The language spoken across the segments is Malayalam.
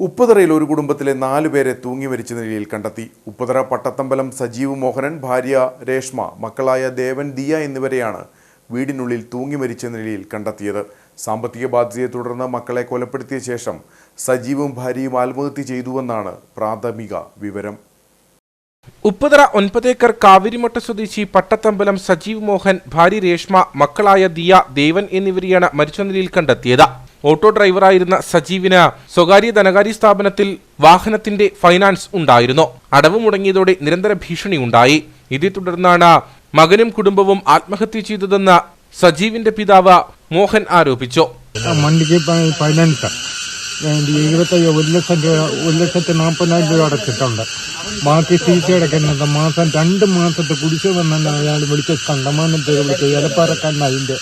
ഉപ്പുതറയിൽ ഒരു കുടുംബത്തിലെ 4 പേരെ തൂങ്ങി മരിച്ച നിലയിൽ കണ്ടെത്തി. ഉപ്പുതറ പട്ടത്തമ്പലം സജീവ് മോഹനൻ, ഭാര്യ രേഷ്മ, മക്കളായ ദേവൻ, ദിയ എന്നിവരെയാണ് വീടിനുള്ളിൽ തൂങ്ങി മരിച്ച നിലയിൽ കണ്ടെത്തിയത്. സാമ്പത്തിക ബാധ്യതയെ തുടർന്ന് മക്കളെ കൊലപ്പെടുത്തിയ ശേഷം സജീവും ഭാര്യയും ആത്മഹത്യ ചെയ്തുവെന്നാണ് പ്രാഥമിക വിവരം. ഉപ്പുതറ 9 ഏക്കർ കാവിരിമട്ട സ്വദേശി പട്ടത്തമ്പലം സജീവ് മോഹൻ, ഭാര്യ രേഷ്മ, മക്കളായ ദിയ, ദേവൻ എന്നിവരെയാണ് മരിച്ച നിലയിൽ കണ്ടെത്തിയത്. ഓട്ടോ ഡ്രൈവറായിരുന്ന സജീവിന് സ്വകാര്യ ധനകാര്യ സ്ഥാപനത്തിൽ വാഹനത്തിന്റെ ഫൈനാൻസ് ഉണ്ടായിരുന്നു. അടവ് മുടങ്ങിയതോടെ നിരന്തര ഭീഷണി ഉണ്ടായി. ഇതേ തുടർന്നാണ് മകനും കുടുംബവും ആത്മഹത്യ ചെയ്തതെന്ന് സജീവിന്റെ പിതാവ് മോഹൻ ആരോപിച്ചു. ₹1,40,000 അടച്ചിട്ടുണ്ട്. ബാക്കി സീസ അടയ്ക്കുന്നത് മാസം 2 മാസത്തെ കുടിശ്ശിക വന്നെ അയാൾ വിളിച്ച് കണ്ടമാനം പേര് വിളിച്ച് ഇലപ്പാറക്കണ്ണതിൻ്റെ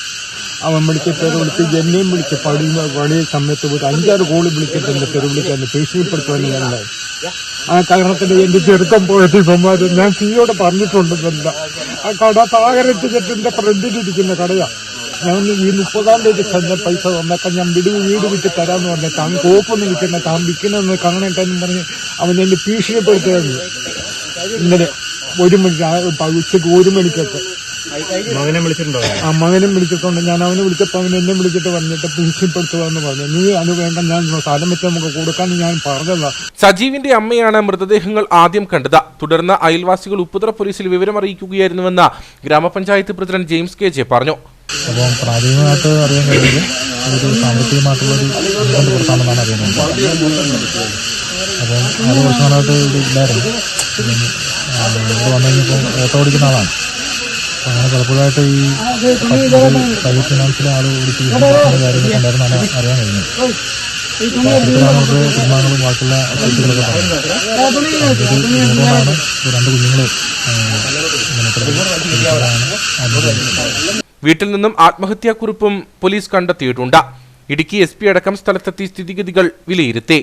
അവൻ വിളിച്ച് പേര് വിളിച്ച് എന്നെയും വിളിച്ച് പടിയ സമയത്ത് ഒരു 5-6 കോളി വിളിച്ചിട്ട് എൻ്റെ പേര് വിളിക്കാൻ ഭീഷണിപ്പെടുത്തുവാൻ ഞങ്ങൾ ആ കാരണത്തിൽ എൻ്റെ ചെറുക്കം പോയിട്ട് ഇവന്മാർ ഞാൻ സിയോട് പറഞ്ഞിട്ടുണ്ടെന്നല്ല. ആ കട താകരത്തിന്റെ ഫ്രണ്ടിലിരിക്കുന്ന കടയാണ്. ഞാൻ ഈ 30-ാം തീയതി തന്നെ പൈസ വന്നേക്കാൻ ഞാൻ വീട് വിട്ട് തരാമെന്ന് പറഞ്ഞ താൻ കോപ്പൊന്ന് വിൽക്കുന്ന താൻ വിൽക്കണമെന്ന് കാണട്ടെന്ന് പറഞ്ഞ് അവൻ എന്നെ ഭീഷണിപ്പെടുത്തുകയായിരുന്നു. ഇന്നലെ 1 മണിക്ക് ഉച്ചയ്ക്ക് 1 മണിക്കൊക്കെ മകനെ വിളിച്ചിട്ടുണ്ടോ? ആ മകനും വിളിച്ചിട്ടുണ്ട്. ഞാൻ അവനെ വിളിച്ചപ്പോൾ അവൻ എന്നെ വിളിച്ചിട്ട് പറഞ്ഞിട്ട് ഭീഷണിപ്പെടുത്തുകയെന്ന് പറഞ്ഞു. നീ അത് വേണ്ട, ഞാൻ സ്ഥലം വെച്ച് നമുക്ക് കൊടുക്കാമെന്ന് ഞാൻ പറഞ്ഞതാ. സജീവിന്റെ അമ്മയാണ് മൃതദേഹങ്ങൾ ആദ്യം കണ്ടത്. തുടർന്ന് അയൽവാസികൾ ഉപ്പുതറ പോലീസിൽ വിവരം അറിയിക്കുകയായിരുന്നുവെന്ന് ഗ്രാമപഞ്ചായത്ത് പ്രസിഡന്റ് ജെയിംസ് കെ പറഞ്ഞു. അപ്പം പ്രാഥമികമായിട്ട് അറിയാൻ കഴിയുന്നത് ഒരു സാമ്പത്തികമായിട്ടുള്ളൊരു ഇൻകം പുറത്താണെന്നാണ് അറിയുന്നത്. അപ്പം 6 വർഷങ്ങളായിട്ട് ഇവിടെ ഇല്ലായിരുന്നു. ഇവിടെ വന്നു കഴിഞ്ഞപ്പോൾ ഓട്ടോ ഓടിക്കുന്ന ആളാണ്. അപ്പം അങ്ങനെ പലപ്പോഴായിട്ട് ഈ പ്രൈവറ്റ് ഫിനാൻസിലെ ആൾ ഓടിച്ച് കാര്യങ്ങളൊക്കെ ഉണ്ടായിരുന്നാണ് അറിയാൻ കഴിഞ്ഞത്. ഇത്തരത്തിലാണ് ഇവിടെ കുടുംബാംഗങ്ങളും ബാക്കിയുള്ള വ്യക്തികളൊക്കെ പറയുന്നത്. അതുകൊണ്ടാണ് 2 കുഞ്ഞുങ്ങൾ വീട്ടിൽ നിന്നും ആത്മഹത്യാക്കുറിപ്പും പോലീസ് കണ്ടെത്തിയിട്ടുണ്ട്. ഇടുക്കി SP അടക്കം സ്ഥലത്തെത്തി സ്ഥിതിഗതികൾ വിലയിരുത്തി.